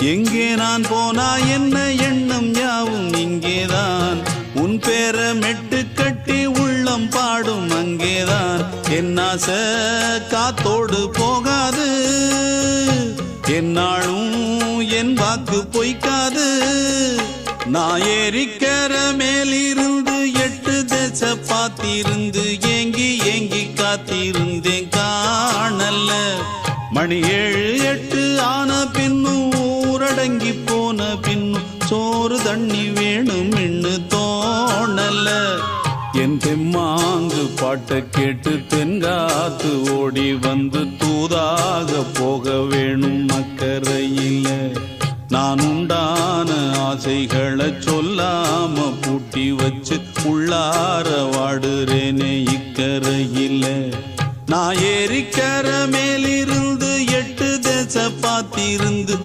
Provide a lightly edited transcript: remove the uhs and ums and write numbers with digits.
எங்கே நான் போனா என்ன எண்ணம் யாவும் இங்கேதான். உன் பேர மெட்டு கட்டி உள்ளம் பாடும் அங்கேதான். என் ஆசை காத்தோடு போகாது, என்னாலும் என் வாக்கு பொய்க்காது. நான் ஏறிக்கர மேலிருந்து 8 தேச பார்த்திருந்து ஏங்கி ஏங்கி காத்திருந்தேன் காணல்ல. மணி 7 8 ஆன பின்னும் ஊரடங்கி போன பின்னும் சோறு தண்ணி வேணும் இன்னு தோணல்ல. என் தெம்மாங்கு பாட்டை கேட்டு தென்காத்து ஓடி வந்து தூதாக போக வேணும் அக்கறையில. நான் உண்டான ஆசைகளை சொல்லாம பூட்டி வச்சு உள்ளார வாடுறேனே இக்கரையில. நான் ஏறிக்கர மேலிருந்து 8 தேச பார்த்திருந்து